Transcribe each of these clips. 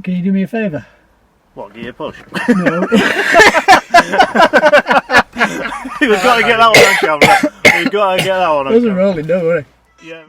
Can you do me a favour? What, gear push? No. We've got to get that one on camera. We've got to get that one on Wasn't camera. rolling, don't worry. Yeah.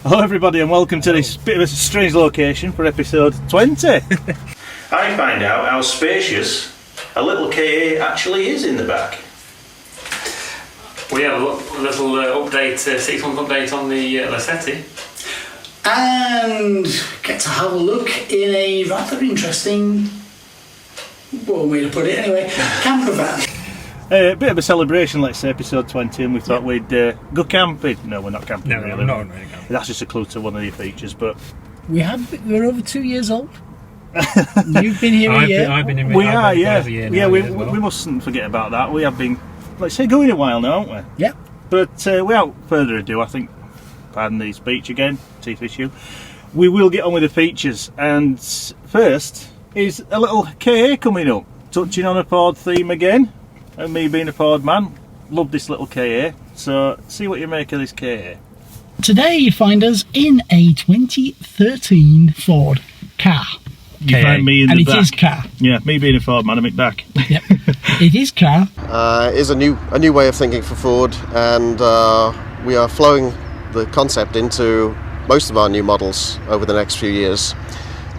Hello everybody and welcome to this bit of a strange location for episode 20. I find out how spacious a little KA actually is in the back. We have a little update, 6-month update on the Lacetti. And get to have a look in a rather interesting, one way to put it anyway, campervan. A bit of a celebration, let's say, episode 20, and we thought we'd go camping. No, we're not camping really. No, not really camping. That's just a clue to one of the features, but... We're over 2 years old. You've been here a year. I've been in We are, yeah. Yeah, we mustn't forget about that. We have been, let's say, going a while now, haven't we? Yeah. But without further ado, I think, pardon the speech again, teeth issue, we will get on with the features. And first is a little KA coming up, touching on a Ford theme again. And me being a Ford man, love this little KA. So see what you make of this KA. Today you find us in a 2013 Ford car. You find me in and the it back. is car. Yeah, me being a Ford man, I'm in back. Yep. It is car. Is a new way of thinking for Ford, and we are flowing the concept into most of our new models over the next few years.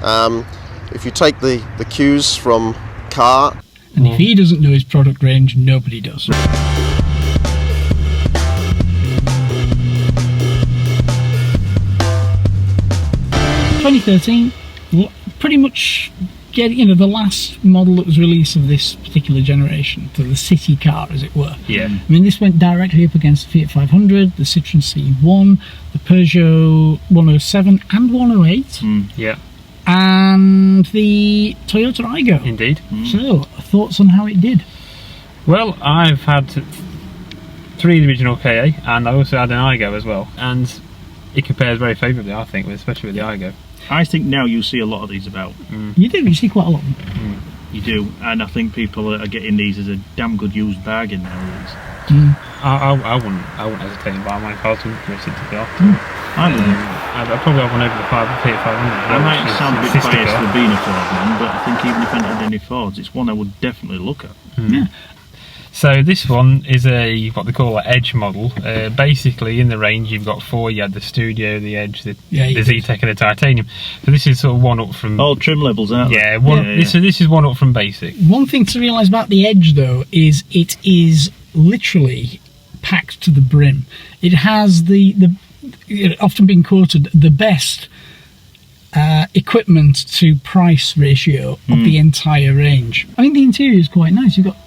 If you take the cues from car, And if he doesn't know his product range, nobody does. 2013, pretty much the last model that was released of this particular generation, so the city car, as it were. Yeah. I mean, this went directly up against the Fiat 500, the Citroen C1, the Peugeot 107 and 108. Yeah. And the Toyota Aygo. Indeed. So, thoughts on how it did? Well, I've had 3 of the original KA, and I also had an Aygo as well, and it compares very favourably, I think, especially with the Aygo. I think now you see a lot of these about. You do, you see quite a lot of them. You do, and I think people are getting these as a damn good used bargain nowadays. I wouldn't hesitate in buying one if I was to race it to the off. I'd probably have one over the Fiat 500. I might sound a bit biased for being a Ford man, but I think even if I had any Fords, it's one I would definitely look at. Yeah. So this one is what they call an Edge model. Basically, in the range, you've got 4. You had the Studio, the Edge, the Z-Tech, and the Titanium. So this is sort of one up from all trim levels, aren't they? Yeah, this is one up from basic. One thing to realise about the Edge, though, is it is literally packed to the brim. It has often been quoted, the best equipment to price ratio of the entire range. I think the interior is quite nice. You've got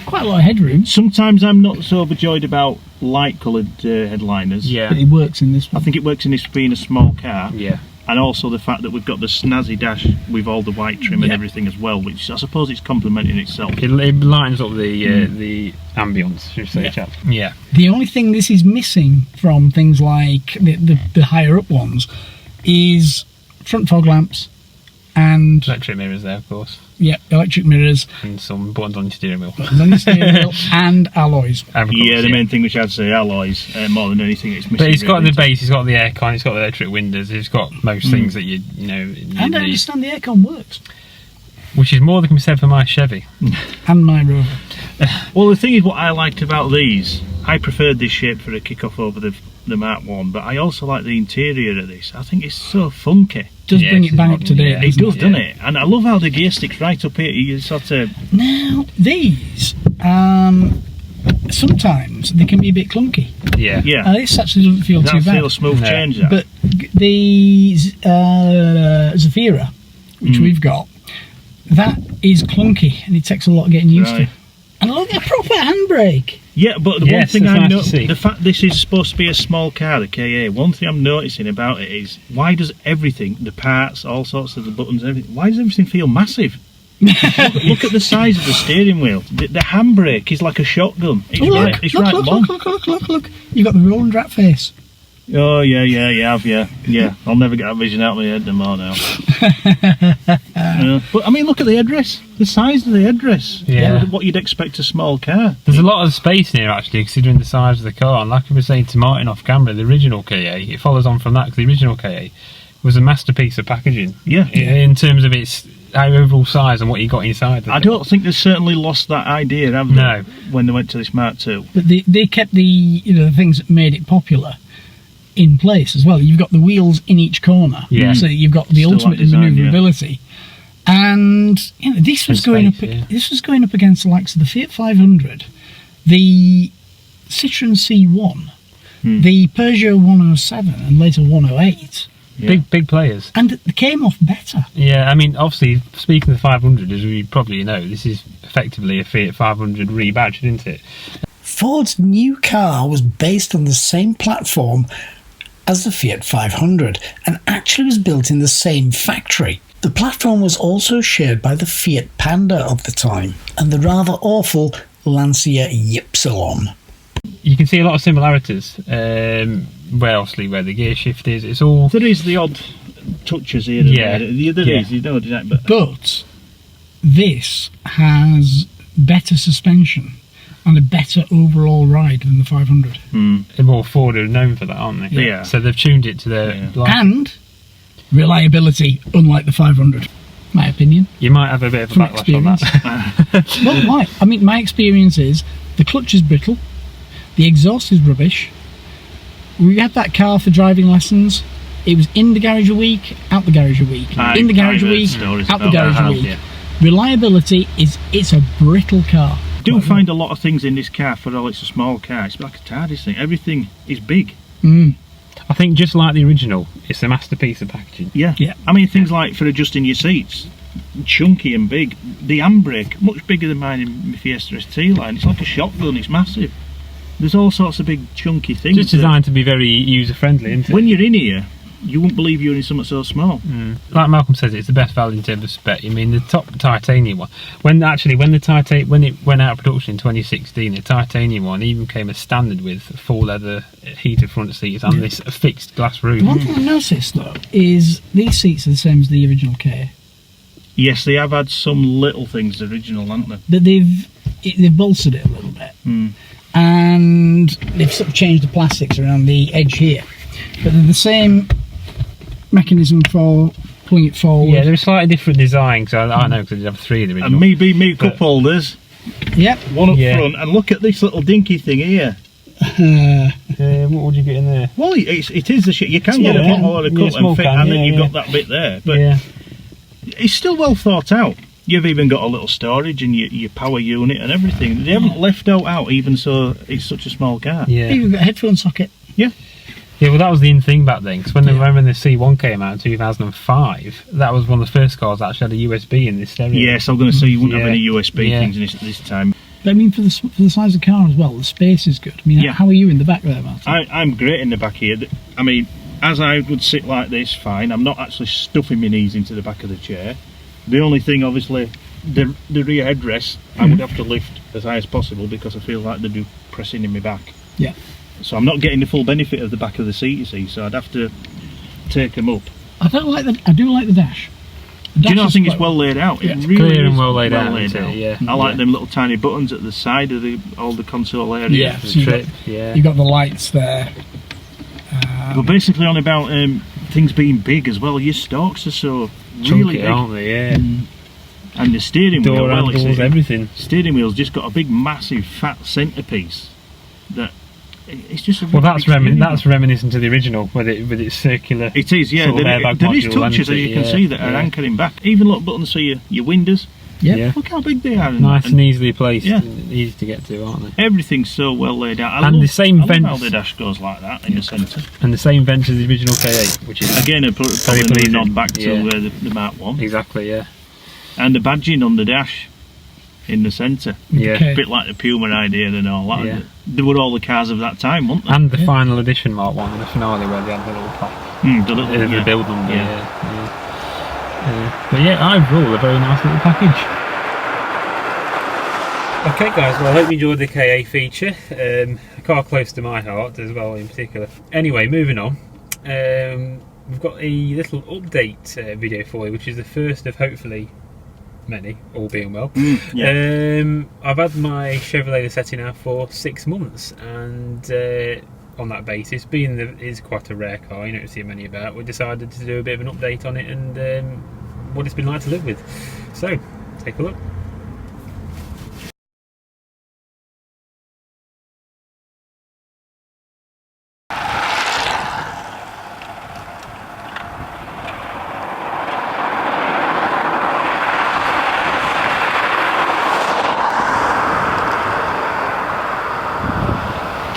quite a lot of headroom. Sometimes I'm not so overjoyed about light coloured headliners. Yeah. But it works in this one. I think it works in this being a small car. Yeah. And also the fact that we've got the snazzy dash with all the white trim and everything as well, which I suppose it's complementing itself. It lightens up the ambience, should we say, chap? Yeah. The only thing this is missing from things like the higher up ones is front fog lamps and Electric mirrors there, of course. Yeah, electric mirrors. And some buttons on your steering wheel. And alloys. The main thing which I'd say alloys, more than anything it's missing. But it's got the base, it's got the aircon, it's got the electric windows, it's got most things that you And I understand the aircon works. Which is more than can be said for my Chevy. And my Rover. Well, the thing is, what I liked about these, I preferred this shape for a kick-off over the Mark 1, but I also like the interior of this. I think it's so funky. Does bring it bang up to date. It does, doesn't it? And I love how the gear sticks right up here. You sort of... Now, these, sometimes they can be a bit clunky. Yeah. Yeah. This actually doesn't feel too bad. Feel smooth change, that. But the Zafira, which we've got, that is clunky and it takes a lot of getting used to. And look at a proper handbrake. Yeah, but the one thing that's I nice know, to see. the fact this is supposed to be a small car, the KA, one thing I'm noticing about it is, why does everything, the parts, all sorts of the buttons, everything, why does everything feel massive? Look at the size of the steering wheel. The handbrake is like a shotgun. It's Look. You've got the Roland rat face. Oh, yeah. I'll never get that vision out of my head no more now. But I mean, look at the headrest. The size of the headrest. Yeah. What you'd expect a small car. There's a lot of space here, actually, considering the size of the car. And like I was saying to Martin off camera, the original KA, it follows on from that, because the original KA was a masterpiece of packaging. Yeah. In terms of its overall size and what you got inside. I don't think they've certainly lost that idea, have they? No. When they went to this Mark II. But they kept the the things that made it popular in place as well. You've got the wheels in each corner, so you've got the Still ultimate that design, manoeuvrability. And this was going up against the likes of the Fiat 500, the Citroen C1, the Peugeot 107, and later 108. Yeah. Big players. And they came off better. Yeah, I mean, obviously, speaking of the 500, as we probably know, this is effectively a Fiat 500 rebadged, isn't it? Ford's new car was based on the same platform as the Fiat 500 and actually was built in the same factory. The platform was also shared by the Fiat Panda of the time and the rather awful Lancia Ypsilon. You can see a lot of similarities. Where the gear shift is, it's all. There is the odd touches here. Yeah, there is. You know, but this has better suspension and a better overall ride than the 500. Well, Ford are known for that, aren't they? Yeah. So they've tuned it to their and reliability, unlike the 500. My opinion. You might have a bit of a backlash on that. Well, why? I mean, my experience is the clutch is brittle, the exhaust is rubbish. We had that car for driving lessons. It was in the garage a week, out the garage a week. In the garage a week, out the garage a week. Yeah. Reliability it's a brittle car. I do find a lot of things in this car, for all it's a small car, it's like a TARDIS thing. Everything is big. I think just like the original, it's a masterpiece of packaging. Yeah. I mean, things like for adjusting your seats, chunky and big. The handbrake, much bigger than mine in my Fiesta ST line. It's like a shotgun, it's massive. There's all sorts of big chunky things. Just designed to be very user-friendly, isn't it? When you're in here, you wouldn't believe you're in something so small. Like Malcolm says, it's the best value in terms of spec. I mean, the top titanium one, when it went out of production in 2016, the titanium one even came as standard with full leather heated front seats and this fixed glass roof. The one thing I've noticed though is these seats are the same as the original K. Yes, they have had some little things original, haven't they? But they've bolstered it a little bit. And they've sort of changed the plastics around the edge here, but they're the same mechanism for pulling it forward. Yeah, they're a slightly different design, because I know, because they have three of the original. And me cup holders. Yep. One up front, and look at this little dinky thing here. What would you get in there? Well, it is the shit. You can get a pot or a cup and fit, and then you've got that bit there. But it's still well thought out. You've even got a little storage and your power unit and everything. They haven't left out, even so it's such a small car. Yeah. You've got a headphone socket. Yeah. Yeah, well, that was the in thing back then, because when the C1 came out in 2005, that was one of the first cars that actually had a USB in this stereo. Yes, I was going to say you wouldn't have any USB things in this time. But I mean, for the size of the car as well, the space is good. I mean, how are you in the back there, Martin? I'm great in the back here. I mean, as I would sit like this, fine. I'm not actually stuffing my knees into the back of the chair. The only thing, obviously, the rear headrest, I would have to lift as high as possible because I feel like they do pressing in my back. Yeah. So I'm not getting the full benefit of the back of the seat, you see. So I'd have to take them up. I do like the dash. Do you not think it's well laid out? Yeah. It really clear and is well laid out. Yeah. I like them little tiny buttons at the side of all the console area. Yeah. So you've got the lights there. But basically on about things being big as well. Your stalks are so really big, aren't they? Yeah. And the steering wheel, everything. Steering wheel's just got a big, massive, fat centrepiece. That it's just a that's reminiscent to the original with its circular. It is, yeah. There is touches that you can see that are anchoring back. Even little buttons for your windows. Yeah. Look how big they are. Nice and easily placed. Yeah. And easy to get to, aren't they? Everything's so well laid out. I love how the dash goes like that in the centre. And the same vent as the original KA, which is again probably nod back to the Mark 1. Exactly, yeah. And the badging on the dash. in the centre. Yeah. Okay. A bit like the Puma idea and all that. Yeah. They were all the cars of that time, weren't they? And the final edition Mark 1, the finale where they had the little plaque. The little, The build number. Yeah. But yeah, overall a very nice little package. Okay guys, well I hope you enjoyed the KA feature. A car close to my heart as well in particular. Anyway, moving on. We've got a little update video for you, which is the first of hopefully many, all being well. I've had my Chevrolet Lacetti now for 6 months, and on that basis, being that it is quite a rare car, you don't see many about, we decided to do a bit of an update on it and what it's been like to live with. So, take a look.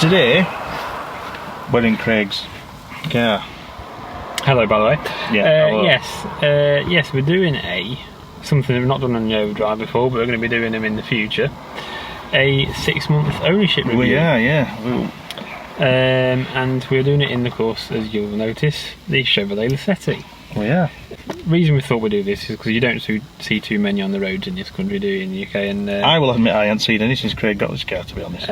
Today, we're in Craig's car. Hello, by the way. Yeah, hello. Yes, we're doing something we've not done on the OverDrive before, but we're going to be doing them in the future. A 6-month ownership review. We are, yeah. And we're doing it in the course, as you'll notice, the Chevrolet Lacetti. We are. Reason we thought we'd do this is because you don't see too many on the roads in this country, do you, in the UK? And I will admit I haven't seen any since Craig got his car, to be honest.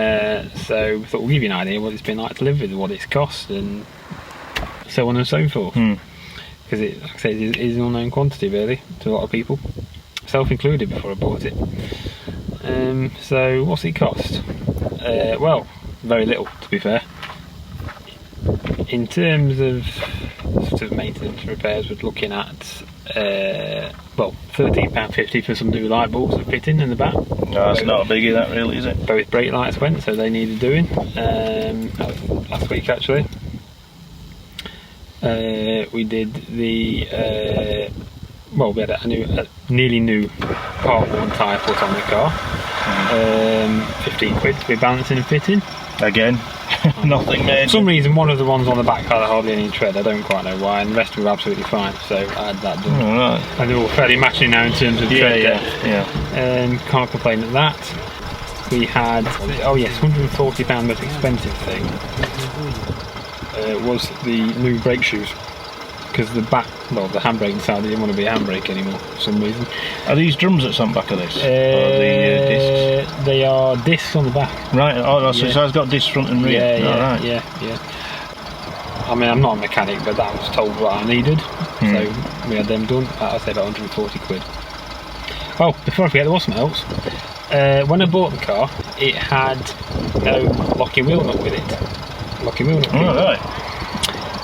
So we thought we'll give you an idea of what it's been like to live with, what it's cost, and so on and so forth. Because it, like I say, it is an unknown quantity really to a lot of people, self included before I bought it. So what's it cost? Well, very little, to be fair. In terms of sort of maintenance and repairs, we're looking at well, £13.50 for some new light bulbs that fit in the back. No, that's not a biggie, that really, is it? Both brake lights went, so they needed doing. That was last week actually. We did the well, we had a nearly new part 1 tyre put on the car. 15 quid to be balancing and fitting. Again, nothing major. For some reason, one of the ones on the back had hardly any tread. I don't quite know why, and the rest were absolutely fine. So I had that done. Right. And they're all fairly matching now in terms of tread depth. Can't complain at that. We had, oh yes, £140 most expensive thing was the new brake shoes. Because the back, well, the handbrake side didn't want to be a handbrake anymore for some reason. Are these drums at some back of this? Or the discs? They are discs on the back. Right, oh, so it's got discs front and rear. Yeah. I mean, I'm not a mechanic, but that was told what I needed. So we had them done. I'd say about 140 quid. Oh, before I forget, there was something else. When I bought the car, it had no locking wheel nut with it. Locking wheel nut. Oh, right.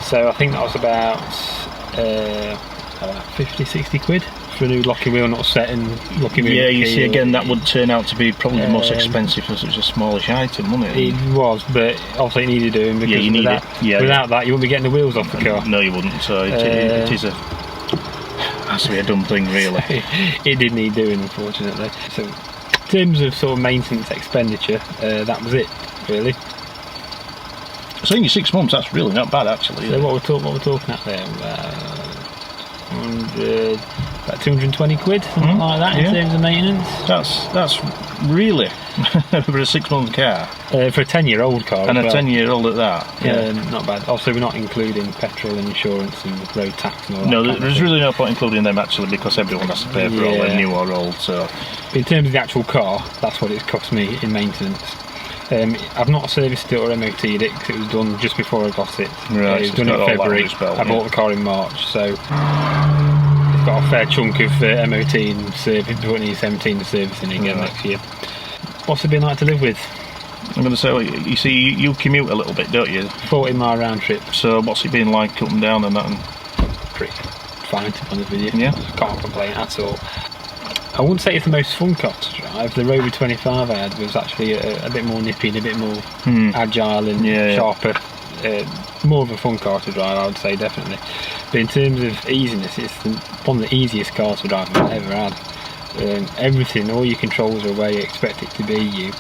So I think that was about 50-60 quid for a new locking wheel nut set and locking wheel. Yeah, you see, again, that would turn out to be probably the most expensive for such a smallish item, wouldn't it? It was, but obviously it needed doing because you need without, it. without that you wouldn't be getting the wheels off the car. No, you wouldn't. So it has to be a dumb thing, really. It did need doing, unfortunately. So in terms of sort of maintenance expenditure, that was it, really. So in your 6 months, that's really not bad, actually. So what we're talking at there, about 220 quid, something like that, in terms of maintenance. That's really for a 6 month car. For a 10-year-old car. And as a well. 10-year-old at that. Yeah. Not bad. Also, we're not including petrol and insurance and road tax and all that. No, there's really no point including them actually, because everyone has to pay for all their new or old. So, in terms of the actual car, that's what it's cost me in maintenance. I've not serviced it or MOT'd it because it was done just before I got it. Right, it was done in February. I bought the car in March, so it's got a fair chunk of MOT and service, 2017 to servicing again next year. What's it been like to live with? I'm going to say, you see, you commute a little bit, don't you? 40-mile round trip. So what's it been like up and down and that? And pretty fine, to be honest with you. Yeah. Can't complain at all. I wouldn't say it's the most fun car to drive. The Rover 25 I had was actually a bit more nippy and a bit more agile and sharper. More of a fun car to drive, I would say, definitely. But in terms of easiness, it's one of the easiest cars to drive I've ever had. Everything, all your controls are where you expect it to be. You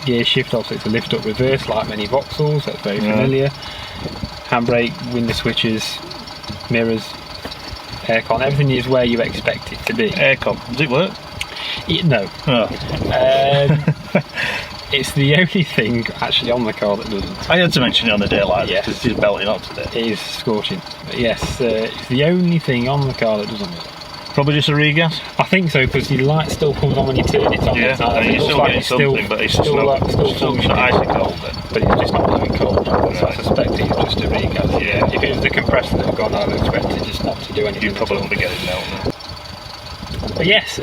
gear shift, also it's a lift up reverse like many Vauxhalls, that's very familiar. Handbrake, window switches, mirrors, aircon, everything is where you expect it to be. Aircon, does it work? No. Oh. It's the only thing actually on the car that doesn't. I had to mention it on a day like this because it's belting up today. It is scorching. But yes, it's the only thing on the car that doesn't work. Probably just a regas? I think so, because the light still comes on when you turn it on. Yeah, and you're still getting something, but it's still functioning. icy cold then. But it's just not blowing cold. So I suspect it's just a regas. Yeah. If it was the compressor that had gone, I would expect it just not to do anything. You probably won't be getting now. But yes,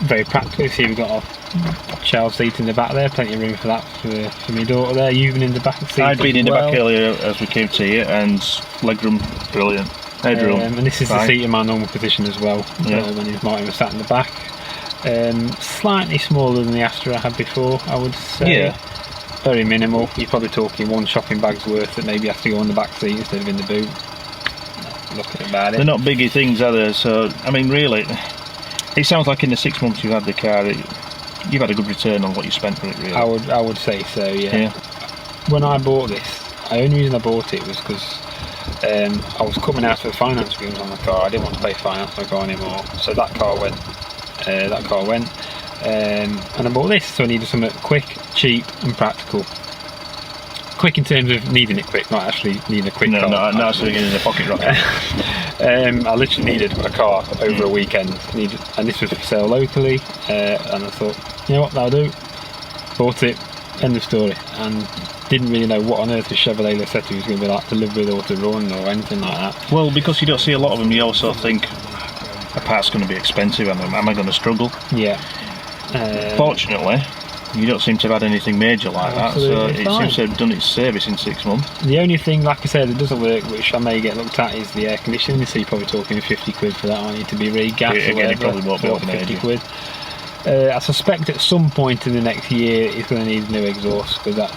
very practical. See, we've got a child seat in the back there, plenty of room for that for my daughter there. You've been in the back seat. I'd been in the back earlier as we came to here, and legroom, brilliant. Headroom. And this is the seat in my normal position as well, Yeah. when Martin was sat in the back. Slightly smaller than the Astra I had before, I would say. Yeah. Very minimal. You're probably talking one shopping bag's worth that maybe has to go on the back seat instead of in the boot. Looking about it. They're not biggie things, are they? So, I mean, really, it sounds like in the 6 months you've had the car, you've had a good return on what you spent for it, really. I would say so, yeah. When I bought this, the only reason I bought it was because I was coming out of the finance agreement on the car. I didn't want to pay finance on the car anymore, so that car went. And I bought this, so I needed something quick, cheap, and practical. Quick in terms of needing it quick, not actually needing a quick car. No, not actually getting a pocket rocket. I literally needed a car over a weekend, and this was for sale locally. And I thought, you know what, that'll do. Bought it. End of story. And didn't really know what on earth a Chevrolet Lacetti was going to be like to live with or to run or anything like that. Well, because you don't see a lot of them, you also think a part's going to be expensive, and am I going to struggle? Yeah. Fortunately, you don't seem to have had anything major like that, so it seems to have done its service in 6 months. The only thing, like I said, that doesn't work, which I may get looked at, is the air conditioning. So you're probably talking 50 quid for that, aren't you, to be re-gassed or whatever. It probably won't be over 50 quid. I suspect at some point in the next year it's going to need new exhaust, because that's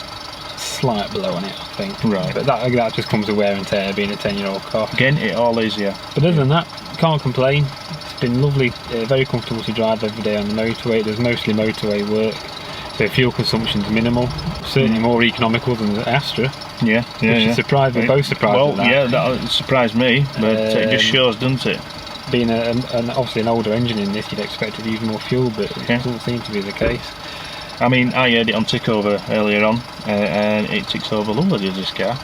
slight blow on it, I think. Right. But that just comes with wear and tear, being a 10-year-old car. Again, it all is, yeah. But other than that, can't complain. It's been lovely, very comfortable to drive every day on the motorway. There's mostly motorway work, so fuel consumption's minimal. Certainly more economical than the Astra. Yeah. Which is surprised. We're both surprised. Well, at that. yeah, that surprised me, but it just shows, doesn't it? Being obviously an older engine in this, you'd expect it to use more fuel, but it doesn't seem to be the case. I mean, I heard it on tick over earlier on, and it ticks over lovely, does this car?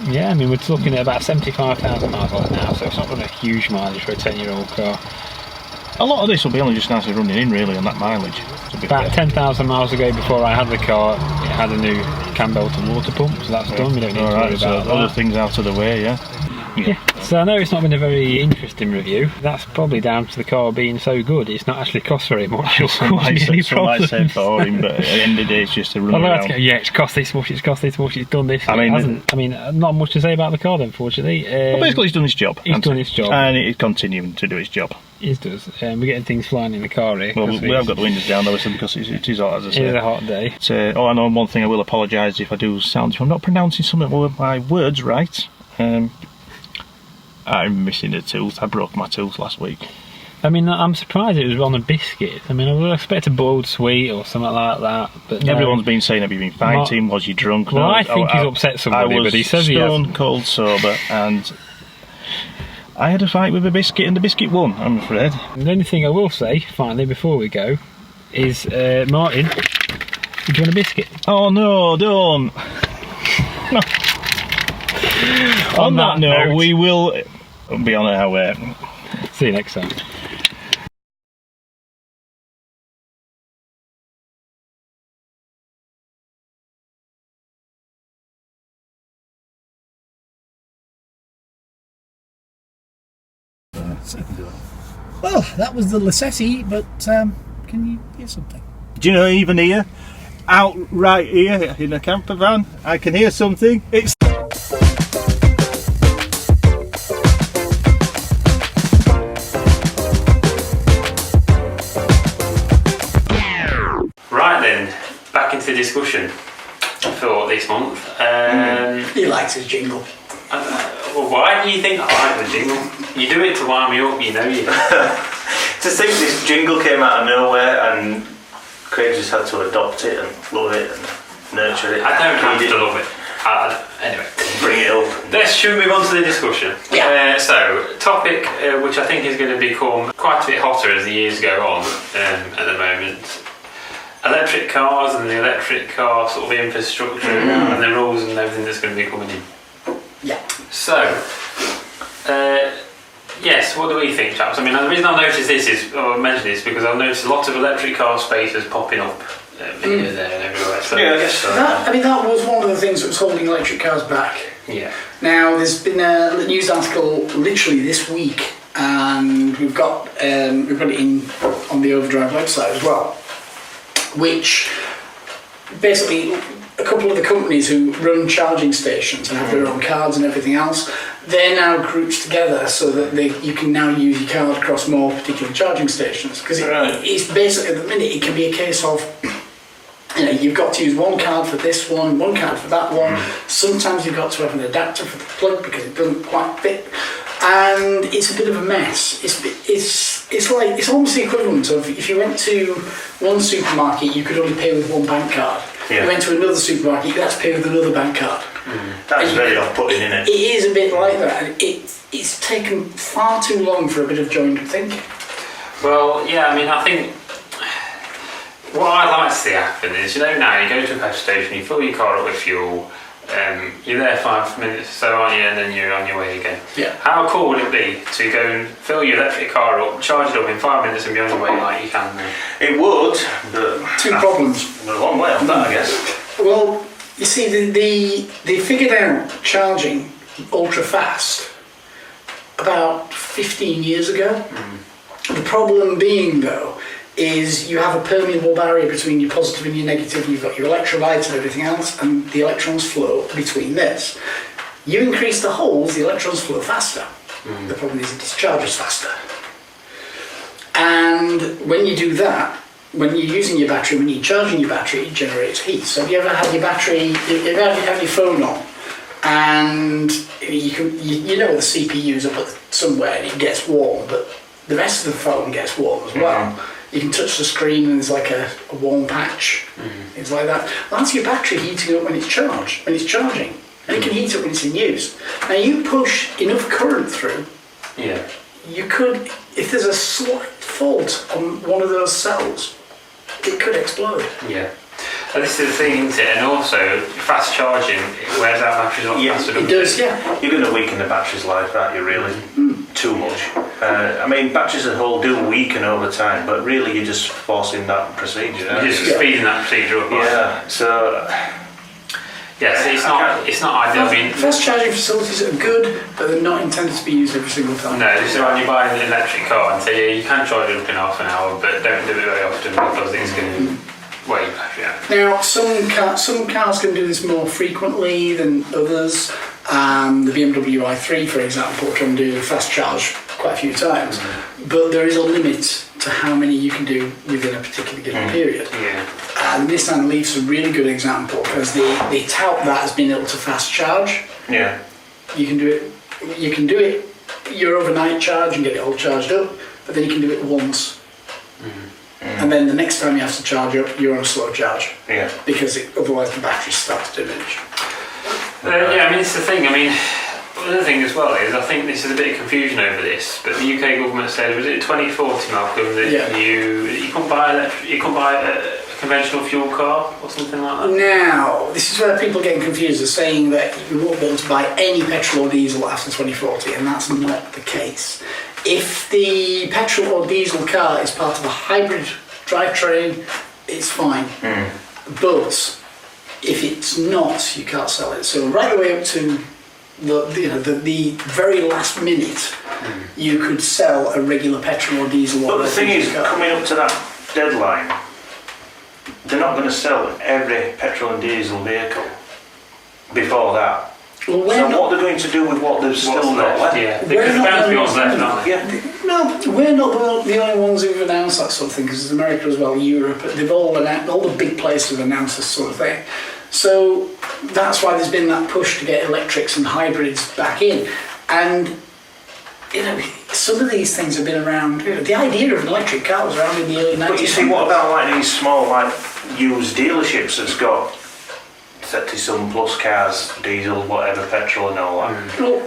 Yeah, I mean, we're looking at about 75,000 miles on it now, so it's not really a huge mileage for a 10-year-old car. A lot of this will be only just nicely running in, really, on that mileage. About 10,000 miles ago, before I had the car, it had a new cam belt and water pump, so that's done. We don't need to worry about that. Other things out of the way, yeah. So I know it's not been a very interesting review. That's probably down to the car being so good. It's not actually cost very much. Some might say for him, but at the end of the day, it's just a run around. It's cost this much. It's cost this much. It's done this. I mean, not much to say about the car, unfortunately. Well, basically, he's done his job. He's done his job, and he's continuing to do his job. He does. We're getting things flying in the car here. Well, we have got the windows down, obviously, because it is hot, as I say. It is a hot day. I know one thing. I will apologise if I'm not pronouncing some of my words right. I'm missing a tooth. I broke my tooth last week. I mean, I'm surprised it was on a biscuit. I mean, I would expect a boiled sweet or something like that. But no. Everyone's been saying, have you been fighting? Was you drunk? Well, I think he's upset somebody, but he says he has. I was stone cold sober, and I had a fight with a biscuit, and the biscuit won, I'm afraid. The only thing I will say, finally, before we go, is, Martin, did you want a biscuit? Oh, no, don't. No. On that note, we will be on our way. See you next time. Well, that was the Lacetti, but can you hear something? Do you know, even here, out right here in the camper van, I can hear something. It's right then, back into the discussion for this month. He likes his jingle. Well, why do you think I like the jingle? You do it to wind me up, you know you. to think this jingle came out of nowhere and Craig just had to adopt it and love it and nurture it. I don't have to love it. Anyway. Bring it up. Should we move on to the discussion? Yeah. So, topic which I think is going to become quite a bit hotter as the years go on at the moment. Electric cars and the electric car sort of infrastructure and the rules and everything that's going to be coming in. Yeah. So, yes, what do we think, chaps? I mean, the reason I noticed this is, I mentioned this because I've noticed a lot of electric car spaces popping up here, there and everywhere. So, Yeah, I guess so. That was one of the things that was holding electric cars back. Yeah. Now, there's been a news article literally this week, and we've got it in on the OverDrive website as well, which basically a couple of the companies who run charging stations and have their own cards and everything else, they're now grouped together so that you can now use your card across more particular charging stations. Because it's basically, at the minute, it can be a case of, you've got to use one card for this one card for that one. Sometimes you've got to have an adapter for the plug because it doesn't quite fit. And it's a bit of a mess. It's almost the equivalent of if you went to one supermarket, you could only pay with one bank card. Yeah. You went to another supermarket, you had to pay with another bank card. That's very off-putting, isn't it? It is a bit like that, and it's taken far too long for a bit of joined thinking. Well, yeah, I mean, I think what I'd like to see happen is, now you go to a petrol station, you fill your car up with fuel, you're there 5 minutes or so, aren't you, and then you're on your way again. Yeah. How cool would it be to go and fill your electric car up, charge it up in 5 minutes and be on your way like you can now? It would, but... Two problems. A long way off that, I guess. Well, you see, they figured out charging ultra fast about 15 years ago. The problem being, though, is you have a permeable barrier between your positive and your negative. You've got your electrolytes and everything else, and the electrons flow between this. You increase the holes, the electrons flow faster. The problem is it discharges faster. And when you do that, when you're using your battery, when you're charging your battery, it generates heat. So have you ever had your battery, have your phone on, and you know the CPU's up somewhere and it gets warm, but the rest of the phone gets warm as well. You can touch the screen and there's like a warm patch. It's like that. That's your battery heating up when it's charging. And it can heat up when it's in use. Now you push enough current through, you could, if there's a slight fault on one of those cells, it could explode. Yeah. And this is the thing, isn't it? And also, fast charging, it wears out batteries a lot faster. It does, yeah. You're going to weaken the battery's life, aren't you, really? Too much. I mean, batteries as a whole do weaken over time, but really you're just forcing that procedure, aren't you? You're just speeding that procedure up. Yeah, so... Yes, it's not ideal. I mean, fast charging facilities are good, but they're not intended to be used every single time. No, this is when you buy an electric car and say, you can charge it up in half an hour, but don't do it very often because it's going to wear your battery out. Now, some cars can do this more frequently than others. The BMW i3, for example, can do fast charge quite a few times, but there is a limit to how many you can do within a particular given period. Yeah. And Nissan Leaf's a really good example because they tout that as being able to fast charge. Yeah. You can do it your overnight charge and get it all charged up, but then you can do it once. And then the next time you have to charge up, you're on a slow charge. Yeah. Because otherwise the batteries start to diminish. I mean, it's the thing. I mean, another thing as well is I think this is a bit of confusion over this, but the UK government said, was it 2040, Malcolm, that you can buy a conventional fuel car or something like that? Now, this is where people are getting confused. They're saying that you won't be able to buy any petrol or diesel after 2040, and that's not the case. If the petrol or diesel car is part of a hybrid drivetrain, it's fine. But if it's not, you can't sell it. So right the way up to the very last minute, you could sell a regular petrol or diesel. But the thing is, coming up to that deadline, they're not going to sell every petrol and diesel vehicle before that. Well, what they're going to do with what they've still got left? Yeah, there's bound to be ones left, aren't there? Yeah. No, we're not the only ones who've announced that sort of thing, because America as well, Europe, they've all the big places have announced this sort of thing. So that's why there's been that push to get electrics and hybrids back in. And some of these things have been around. The idea of an electric car was around in the early 90s. But you see, what about like these small used dealerships that's got 30-some plus cars, diesel, whatever, petrol and all that, Well,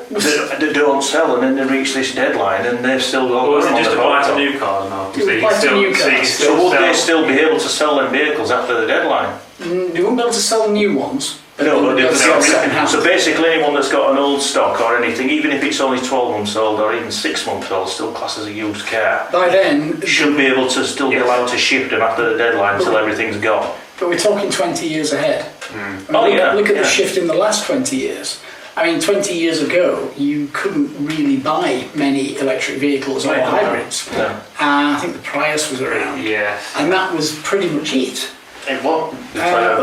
they don't sell, and then they reach this deadline and they've still got... Or is it just apply to new cars now? It applies to new cars. So would they still be able to sell them vehicles after the deadline? they won't be able to sell new ones. No, but they'll be able to sell second-hand. so basically anyone that's got an old stock or anything, even if it's only 12 months old or even 6 months old, still classed as a used car, By then, should be able to still be allowed to ship them after the deadline until everything's gone. but we're talking 20 years ahead. I mean, Oh, yeah, look at yeah. the shift in the last 20 years. I mean, 20 years ago, you couldn't really buy many electric vehicles or Right, no. hybrids. No. I think the Prius was around. Yeah. And that was pretty much it. It was. That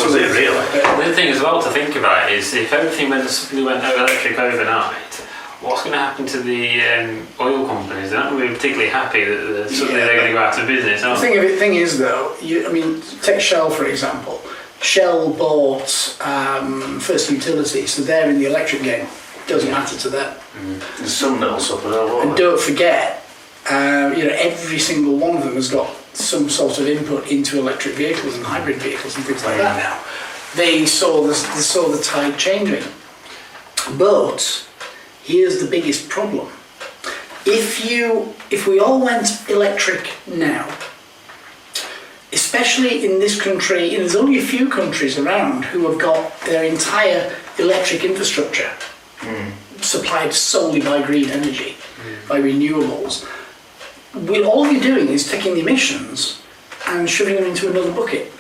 was it, really. The other thing as well to think about is if everything suddenly went electric overnight, what's going to happen to the oil companies? They're not going to be particularly happy that suddenly they're going to go out of business, The aren't they? thing is though, I mean, take Shell for example. Shell bought First Utility, so they're in the electric game. Doesn't matter to them. There's some that'll suffer though, won't And there? don't forget, every single one of them has got some sort of input into electric vehicles and hybrid vehicles and things like that now. They saw the tide changing. But here's the biggest problem. If we all went electric now, especially in this country, there's only a few countries around who have got their entire electric infrastructure supplied solely by green energy, by renewables. All you're doing is taking the emissions and shoving them into another bucket.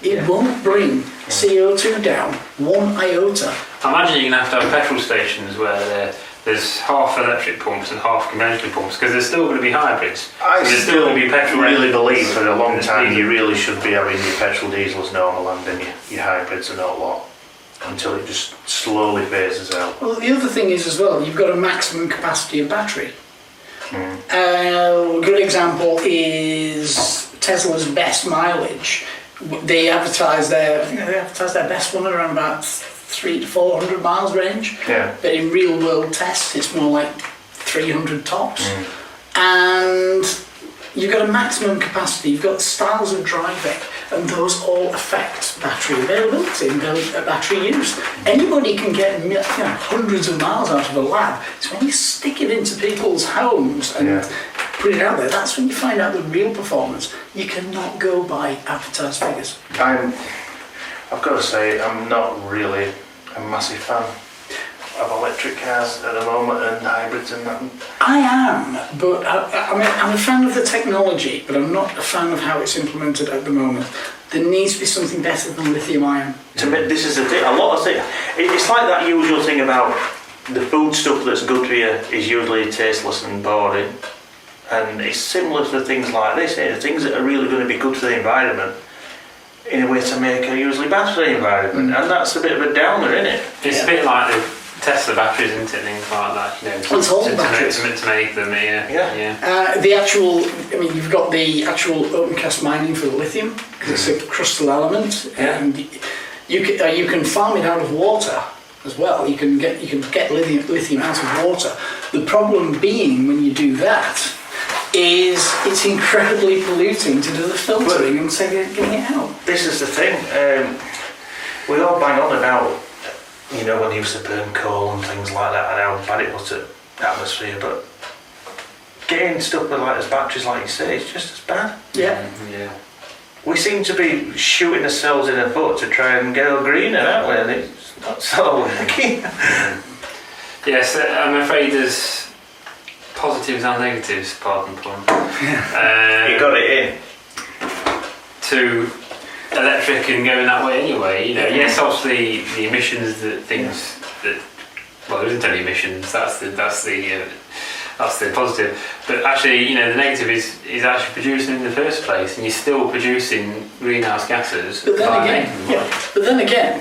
It won't bring CO2 down one iota. I imagine you're going to have petrol stations where there's half electric pumps and half conventional pumps because there's still going to be hybrids. I there's still going to be petrol. really believe for a long time you really should be having your petrol diesels normal and then your hybrids and all that until it just slowly phases out. Well, the other thing is as well, you've got a maximum capacity of battery. A good example is Tesla's best mileage. They advertise their best one around about 300 to 400 miles range. Yeah. But in real world tests, it's more like 300 tops. And you've got a maximum capacity. You've got styles of driving, and those all affect battery availability and battery use. Anybody can get hundreds of miles out of a lab. It's when you stick it into people's homes and put it out there, that's when you find out the real performance. You cannot go by advertised figures. I've got to say, I'm not really a massive fan of electric cars at the moment and hybrids and that. I am, but I'm a fan of the technology, but I'm not a fan of how it's implemented at the moment. There needs to be something better than lithium ion. To me, this is the thing. A lot of things. It's like that usual thing about the food stuff that's good for you is usually tasteless and boring, and it's similar to things like this. The things that are really going to be good for the environment, in a way to make are usually bad for the environment, and that's a bit of a downer, isn't it? It's a bit like the Tesla batteries, isn't it? Things like that, It's all batteries. to make them, The actual, you've got the actual open cast mining for the lithium because it's a crustal element, and you can farm it out of water as well. You can get lithium out of water. The problem being when you do that is it's incredibly polluting to do the filtering and getting it out. This is the thing. We all bang on about, when you used to burn coal and things like that and how bad it was to the atmosphere, but getting stuff with as batteries, like you say, it's just as bad. Yeah. We seem to be shooting ourselves in the foot to try and go greener, aren't we? And it's not so working. Yes, I'm afraid there's positives and negatives, pardon the pun. You got it in. To electric and going that way anyway. Yes, obviously the emissions there isn't any emissions. That's the positive. But actually, the negative is actually producing in the first place, and you're still producing greenhouse gases. But then again,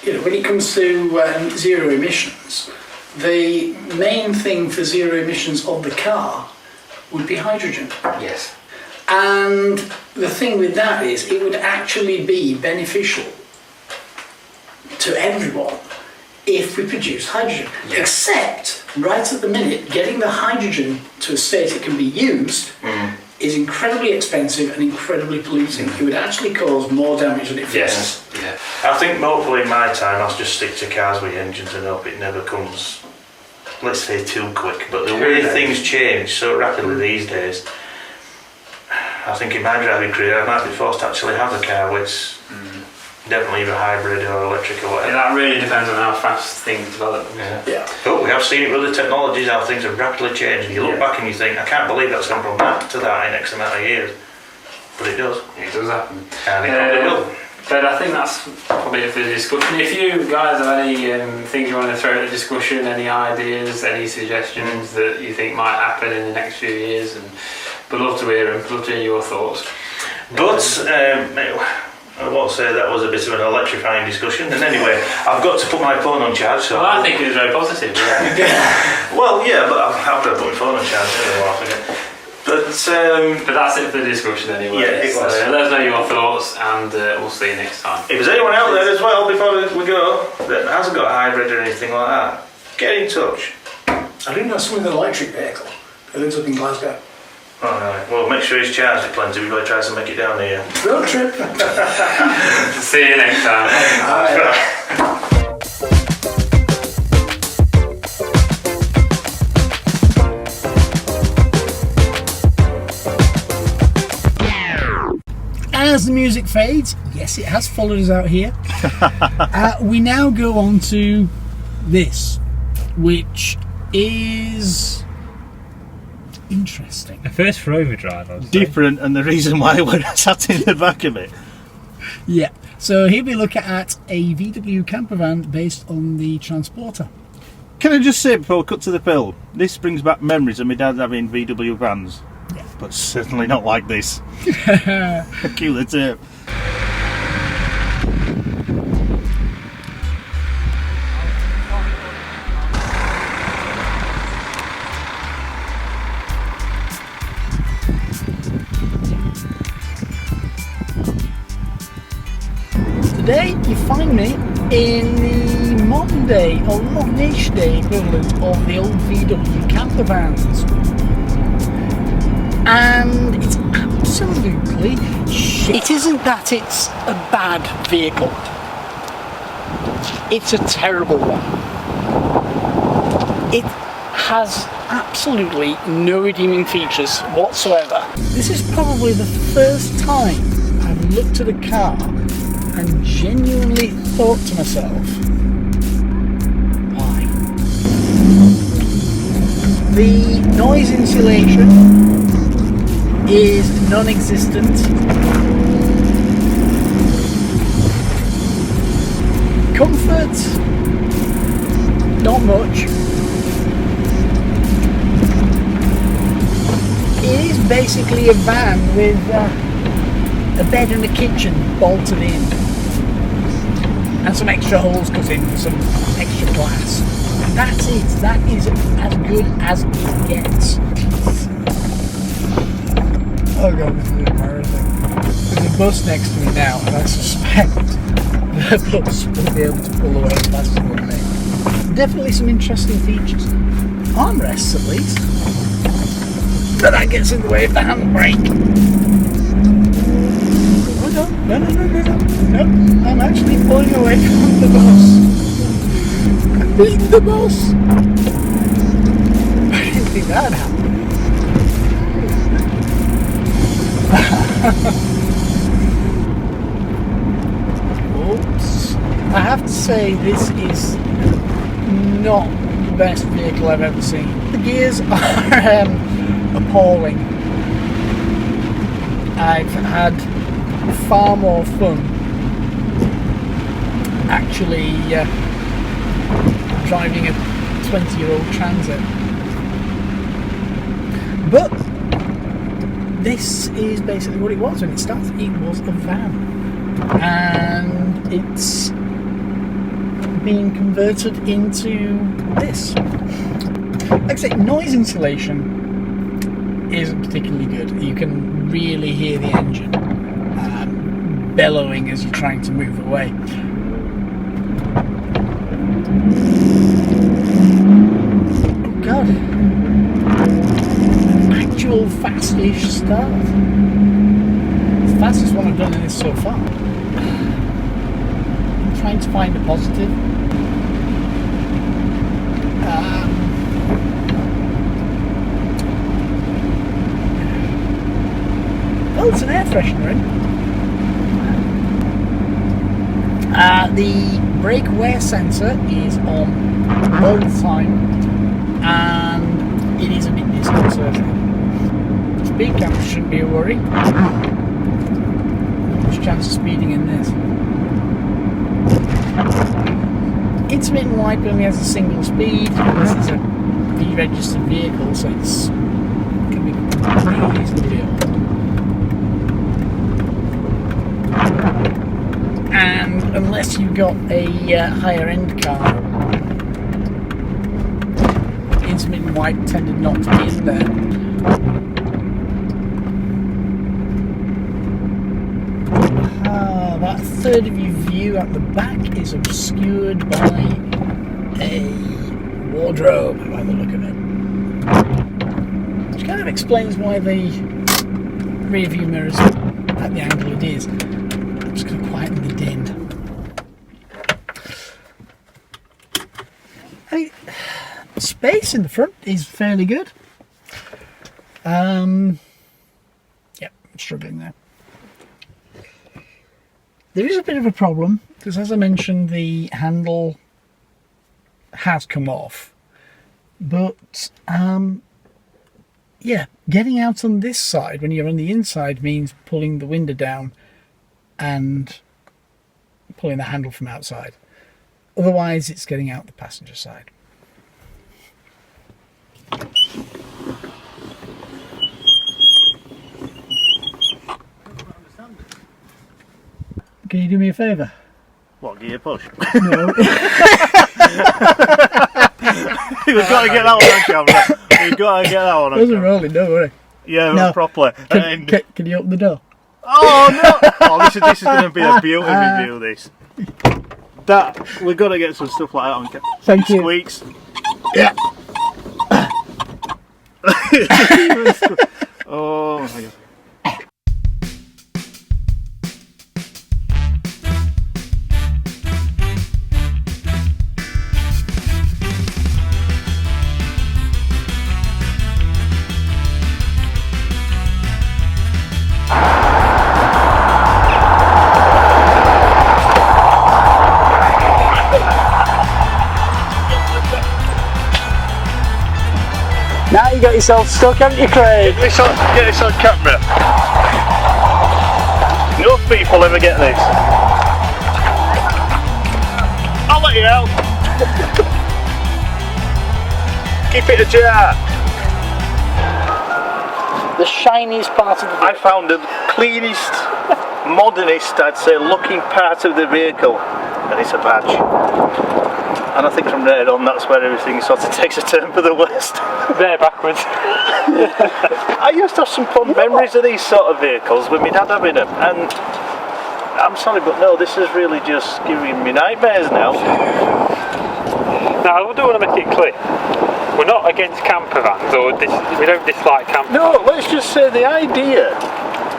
when it comes to zero emissions, the main thing for zero emissions of the car would be hydrogen. Yes. And the thing with that is it would actually be beneficial to everyone if we produce hydrogen. Yes. Except, right at the minute, getting the hydrogen to a state it can be used is incredibly expensive and incredibly polluting. It would actually cause more damage than it fixes. Yeah. I think hopefully in my time I'll just stick to cars with engines and hope it never comes, let's say, too quick. But the way things change so rapidly these days, I think in my driving career I might be forced to actually have a car which definitely either hybrid or electric or whatever. Yeah, that really depends on how fast things develop. Yeah. But we have seen it with the technologies, how things have rapidly changed. You look back and you think, I can't believe that's gone from that to that in X amount of years. But it does. It does happen. And it probably will. But I think that's probably it for the discussion. If you guys have any things you want to throw in the discussion, any ideas, any suggestions that you think might happen in the next few years, and we'd love to hear them, love to hear your thoughts. But I won't say that was a bit of an electrifying discussion. And anyway, I've got to put my phone on charge. So I think it was very positive. Yeah. Well, yeah, but I've got to put my phone on charge anyway. I forget. But that's it for the discussion anyway. Yeah, it was. So let us know your thoughts, and we'll see you next time. If there's anyone out there as well, before we go, that hasn't got a hybrid or anything like that, get in touch. I do know someone with an electric vehicle who lives up in Glasgow. Alright, well, make sure he's charged it plenty before he tries to make it down here. Road trip. See you next time. As the music fades, yes, it has followed us out here. We now go on to this, which is interesting. A first for OverDrive, I would say. Different, and the reason why we're sat in the back of it. Yeah, so here we look at a VW campervan based on the Transporter. Can I just say before we cut to the film, this brings back memories of my dad having VW vans. Yeah. But certainly not like this. Cue the tape. Today you find me in the modern day or modern-ish day equivalent of the old VW campervans. And it's absolutely shit. It isn't that it's a bad vehicle. It's a terrible one. It has absolutely no redeeming features whatsoever. This is probably the first time I've looked at a car and genuinely thought to myself, why? The noise insulation is non-existent. Comfort, not much. It is basically a van with a bed and a kitchen bolted in, and some extra holes cut in for some extra glass. And that's it. That is as good as it gets. Oh god, this is embarrassing. There's a bus next to me now, and I suspect the bus will be able to pull away faster than me. Definitely some interesting features. Armrests at least. But that gets in the way of the handbrake. Oh no, no. No, I'm actually pulling away from the bus. I'm hitting the bus. I didn't think that'd happen. Oops. I have to say this is not the best vehicle I've ever seen. The gears are appalling. I've had far more fun actually driving a 20-year-old Transit. But this is basically what it was when it started. It was a van, and it's being converted into this. Like I say, noise insulation isn't particularly good. You can really hear the engine bellowing as you're trying to move away. Oh god. Actual fast-ish start. It's the fastest one I've done in this so far. I'm trying to find a positive. Oh, it's an air freshener in. The brake wear sensor is on all the time, and it is a bit disconcerting. Speed camera shouldn't be a worry. There's a chance of speeding in this. Intermittent wipe only has a single speed. This is a deregistered vehicle, so it can be pretty easily on. And unless you've got a higher end car, intermittent wipe tended not to be in there. That third of your view at the back is obscured by a wardrobe by the look of it. Which kind of explains why the rear view mirror's at the angle it is. I'm just going to quieten the din. Space in the front is fairly good. Yep, I'm struggling there. There is a bit of a problem because, as I mentioned, the handle has come off. But yeah, getting out on this side when you're on the inside means pulling the window down and pulling the handle from outside. Otherwise, it's getting out the passenger side. Can you do me a favour? What, gear push? No. We've got to get that one on camera. We've got to get that one on Wasn't camera. rolling, don't worry. Yeah, No. properly. Can you open the door? Oh no! Oh, this is going to be a beauty review. This. That we've got to get some stuff like that on camera. Thank you. Squeaks. Yeah. Oh my god. Now you got yourself stuck, haven't you, Craig? Get this on camera. No people ever get this. I'll let you out. Keep it ajar. The shiniest part of the I found the cleanest, modernist, I'd say, looking part of the vehicle, and it's a badge. And I think from there on, that's where everything sort of takes a turn for the worst. There backwards. I used to have some fond memories of these sort of vehicles with my dad having them, and I'm sorry, but no, this is really just giving me nightmares now. Now, I do want to make it clear. We're not against campervans, or we don't dislike campers. No, let's just say the idea.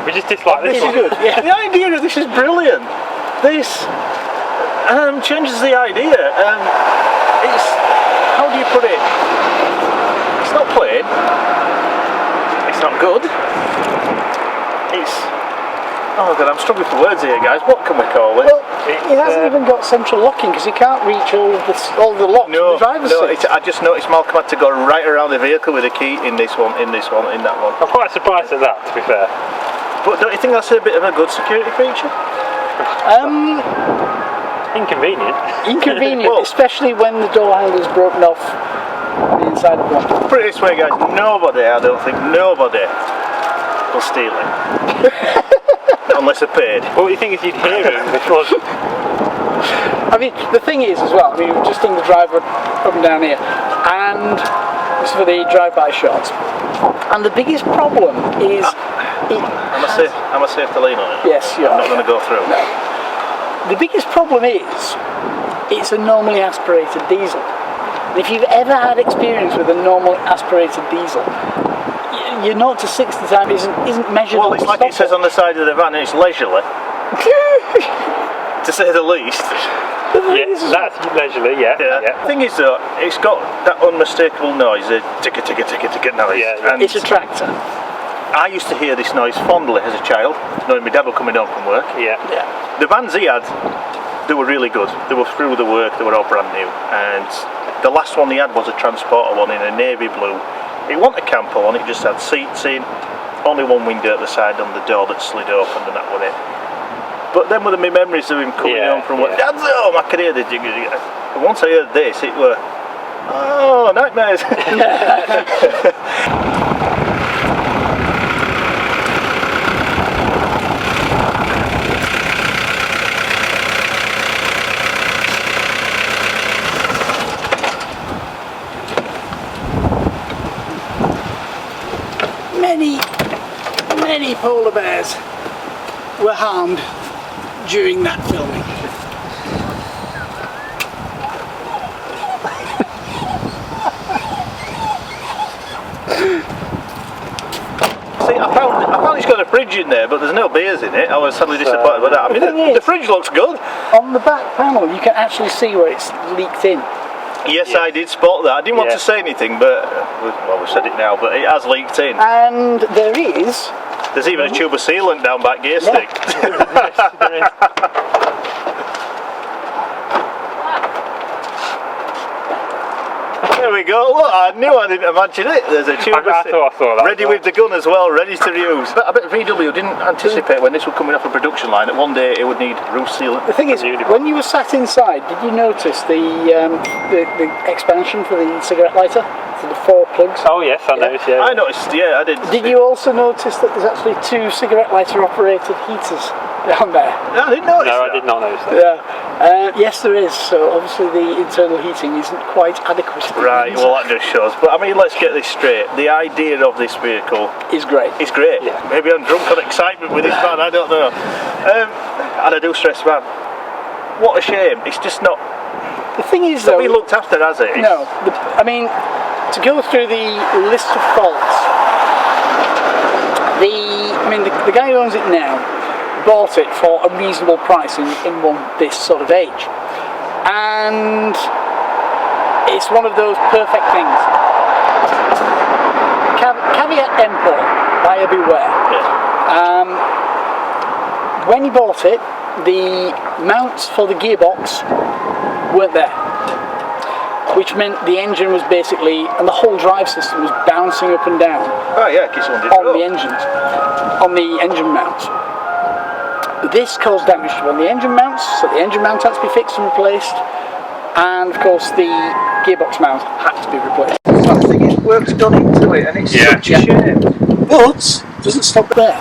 We just dislike this one. Is good. Yeah. The idea of this is brilliant. This changes the idea. It's, how do you put it? It's not plain. It's not good. It's, oh god, I'm struggling for words here, guys. What can we call it? Well, it hasn't even got central locking because you can't reach all the locks No, in the driver's seat. I just noticed Malcolm had to go right around the vehicle with a key in this one, in that one. I'm quite surprised at that, to be fair. But don't you think that's a bit of a good security feature? Inconvenient. Inconvenient, Well, especially when the door handle's broken off on the inside of one. Put it this way, guys, I don't think nobody will steal it. Unless they're paid. What do you think if you'd hear him before? I mean, the thing is as well, I mean, we've just done the drive up and down here, and this is for the drive-by shots. And the biggest problem is... Am I safe to lean on it? Yes, you are. I'm not going to go through. No. The biggest problem is, it's a normally aspirated diesel. And if you've ever had experience with a normally aspirated diesel, your 0 to 60 time isn't measured. Well, it's like it says on the side of the van, it's leisurely. To say the least. Yes, that's leisurely, yeah. The thing is though, it's got that unmistakable noise, the ticka ticka ticka ticka noise. Yeah, and it's a tractor. I used to hear this noise fondly as a child, knowing my dad was coming home from work. Yeah. The vans he had, they were really good. They were through the work, they were all brand new. And the last one he had was a transporter one in a navy blue. It wasn't a camper one, it just had seats in, only one window at the side on the door that slid open, and that was it. But then with my memories of him coming home from work, Dad's home, I could hear the jigger. And once I heard this, it were, oh, nightmares. Many polar bears were harmed during that filming. See, I found it's got a fridge in there, but there's no beers in it. I was sadly disappointed with that. I mean, the fridge looks good. On the back panel, you can actually see where it's leaked in. Yes, I did spot that. I didn't want to say anything, but well, we've said it now. But it has leaked in. And there's even a tube of sealant down back gear stick. There we go. Look, I knew I didn't imagine it. There's a tube of sealant ready with the gun as well, ready to use. But I bet VW didn't anticipate when this was coming off a production line that one day it would need roof sealant. The thing is, when you were sat inside, did you notice the expansion for the cigarette lighter? For the 4 plugs? Oh yes, I noticed, yeah. I noticed, yeah, I did. Did you also notice that there's actually 2 cigarette lighter operated heaters down there? No, I didn't notice that. No, I did not notice that. Yeah. Yes, there is. So obviously the internal heating isn't quite adequate. Right, well that just shows. But I mean, let's get this straight. The idea of this vehicle is great. It's great. Yeah. Maybe I'm drunk on excitement with this van, I don't know. And I do stress van. What a shame. It's just not... The thing is, though... It's not been looked after, has it? No. I mean... To go through the list of faults, the guy who owns it now bought it for a reasonable price in this sort of age, and it's one of those perfect things. Caveat emptor, buyer beware. Yeah. When he bought it, the mounts for the gearbox weren't there, which meant the engine was basically, and the whole drive system was bouncing up and down. Oh yeah, on the engine mounts. This caused damage to one of the engine mounts, so the engine mount had to be fixed and replaced, and of course the gearbox mount had to be replaced. So I think it work's done into it, and it's such a shame. But doesn't stop there.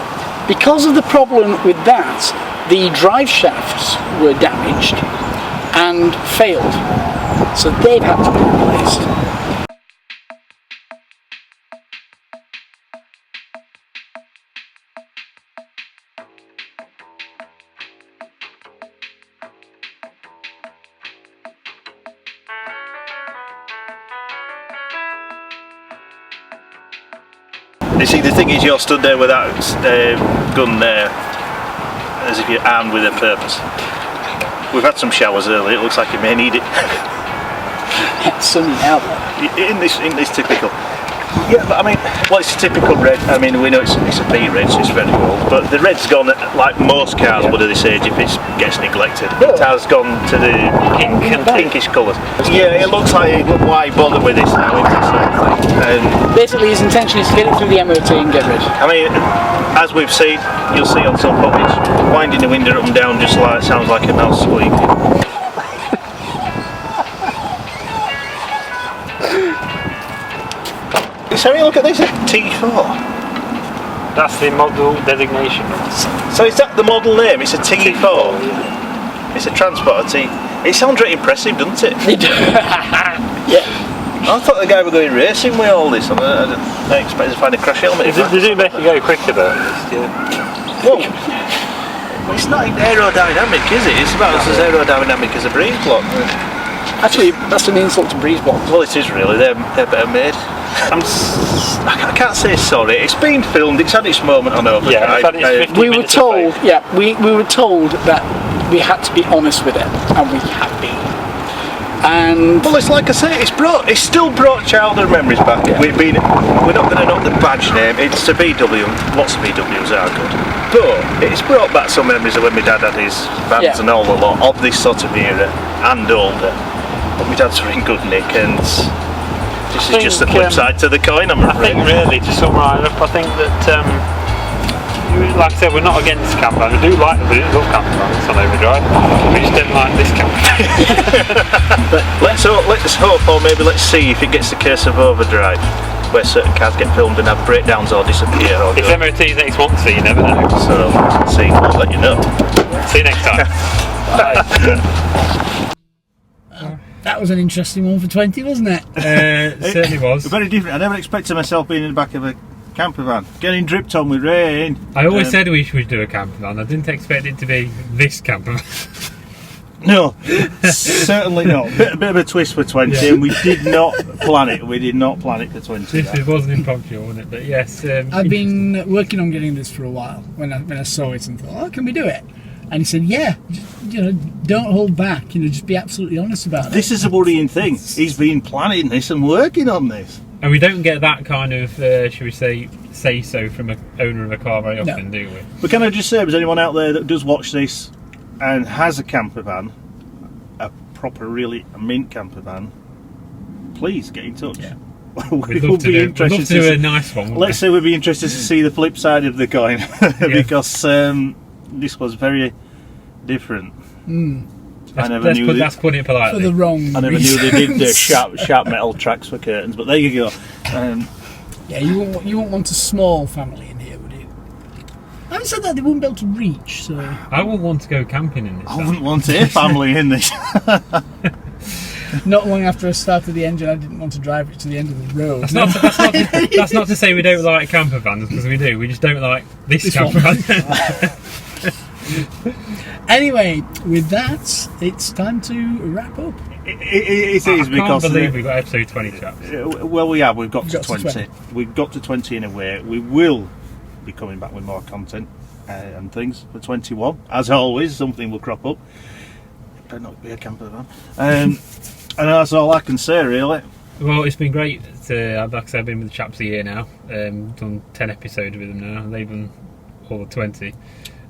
Because of the problem with that, the drive shafts were damaged and failed. So they've had to be replaced. You see, the thing is, you're stood there with that gun there, as if you're armed with a purpose. We've had some showers earlier, it looks like you may need it. It's sunny now though. In this typical. Yeah, but I mean, well, it's a typical red. I mean, we know it's a P red, so it's very old. But the red's gone, like most cars would at this age if it gets neglected. It has gone to the pink and pinkish colours. Yeah, it looks like, why bother with this now, basically, his intention is to get it through the MOT and get rid. I mean, as we've seen, you'll see on some footage, winding the window up and down just like sounds like a mouse squeak. So look at this, T4. That's the model designation. So is that the model name? It's a T4? Yeah. It's a transporter T. It sounds very impressive, doesn't it? Yeah. I thought the guy were going racing with all this. I expected to find a crash helmet. Does it make you go quicker though? Well, it's not aerodynamic, is it? It's about as aerodynamic as a breeze block. Actually, that's an insult to breeze blocks. Well, it is really. They're better made. I can't say sorry. It's been filmed. It's had its moment on OverDrive. Yeah, it's had its 50 We were minutes of told, fame. yeah, we were told that we had to be honest with it, and we have been. And Well, it's like I say, it's still brought childhood memories back. Yeah. We're not going to knock the badge name. It's a VW. Lots of VWs are good, but it's brought back some memories of when my dad had his vans and all the lot of this sort of era and older. But my dad's were in good nick, and this is just the flip side to the coin. I'm I think afraid. really, to summarise up, I think that, like I said, we're not against Campervan. We do love Campervans on OverDrive. We just don't like this Campervan. But let's hope, or maybe let's see if it gets the case of OverDrive, where certain cars get filmed and have breakdowns or disappear. Or If go. MOT's next month, so you never know. So, see, I'll let you know. See you next time. That was an interesting one for 20, wasn't it? It certainly was. Very different. I never expected myself being in the back of a campervan, getting dripped on with rain. I always said we should do a campervan. I didn't expect it to be this campervan. No, certainly not. Bit of a twist for 20, and we did not plan it. We did not plan it for 20. This wasn't impromptu, wasn't it? But yes, I've been working on getting this for a while. When I saw it and thought, oh, can we do it? And he said, yeah, just, don't hold back. Just be absolutely honest about it. This is a worrying thing. He's been planning this and working on this. and we don't get that kind of, should we say so from an owner of a car very often, do we? But can I just say, if there's anyone out there that does watch this and has a campervan, a proper, really a mint campervan, please get in touch. Yeah. We'd love to do a nice one. Let's say we'd be interested to see the flip side of the coin, because this was very different. That's putting it politely. For the wrong I never knew they did the sharp metal tracks for curtains, but there you go. Yeah, you wouldn't want a small family in here, would you? Having said that, they wouldn't be able to reach, so... I wouldn't want to go camping in this. I wouldn't want a family in this. Not long after I started the engine, I didn't want to drive it to the end of the road. That's not to say we don't like camper vans, because we do. We just don't like this camper van. Anyway, with that, it's time to wrap up. It is I because can't believe we got episode 20 chaps. well, we have. We've got to 20. 20. We've got to 20 in a way. We will be coming back with more content and things for 21. As always, something will crop up. It better not be a camper van. And that's all I can say, really. Well, it's been great. Like I said, I've been with the chaps a year now. Done 10 episodes with them now. They've done all the 20.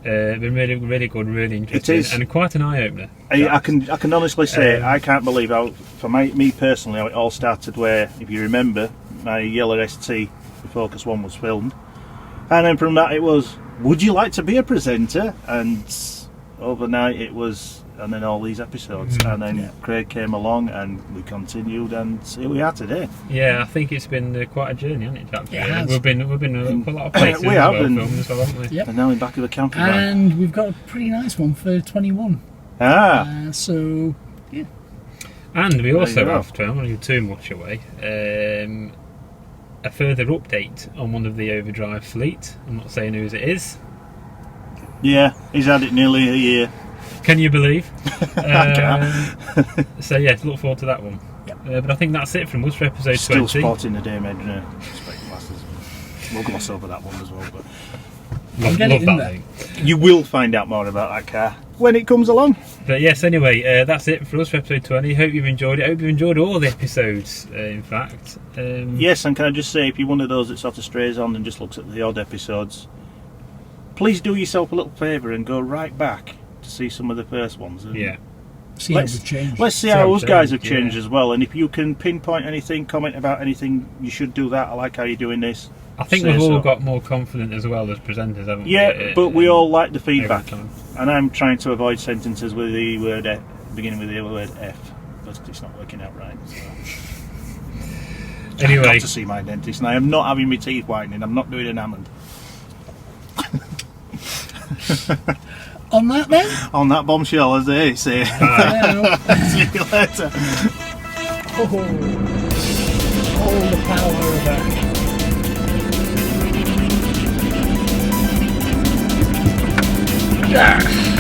Been really, really good, really interesting, and quite an eye opener. I can honestly say I can't believe how, for me personally, how it all started. Where, if you remember, my yellow ST, the Focus One, was filmed, and then from that it was, would you like to be a presenter? And overnight it was, and then all these episodes, and then Craig came along, and we continued, and here we are today. Yeah, I think it's been quite a journey, hasn't it, chaps? Yeah, We've been a lot of places. We have, filmed as well, haven't we? Yep. And now in back of the camper van. And we've got a pretty nice one for 21. So, yeah. And we also you go. have, I don't want to give too much away, a further update on one of the OverDrive fleet. I'm not saying whose it is. Yeah, he's had it nearly a year. Can you believe? I So yeah, look forward to that one. Yep. But I think that's it from us for episode Still 20. spotting the Dame Edna spec glasses. We'll gloss over that one as well. But Love Get it in that there. thing. you will find out more about that car when it comes along. But yes, anyway, that's it for us for episode 20. Hope you've enjoyed it. Hope you've enjoyed all the episodes, in fact. Yes, and can I just say, if you're one of those that sort of strays on and just looks at the odd episodes, please do yourself a little favour and go right back to see some of the first ones. And Yeah. See how we've changed. let's see how those guys have changed as well. And if you can pinpoint anything, comment about anything, you should do that. I like how you're doing this. I think Say we've all so. got more confident as well as presenters, haven't we? Yeah, but we all like the feedback. Every time. And I'm trying to avoid sentences with the word F, beginning with the word F, but it's not working out right. So. I've Anyway, got to see my dentist, and I am not having my teeth whitening. I'm not doing an Hammond. On that then? On that bombshell, as they say. See you later. All the power of that. yeah.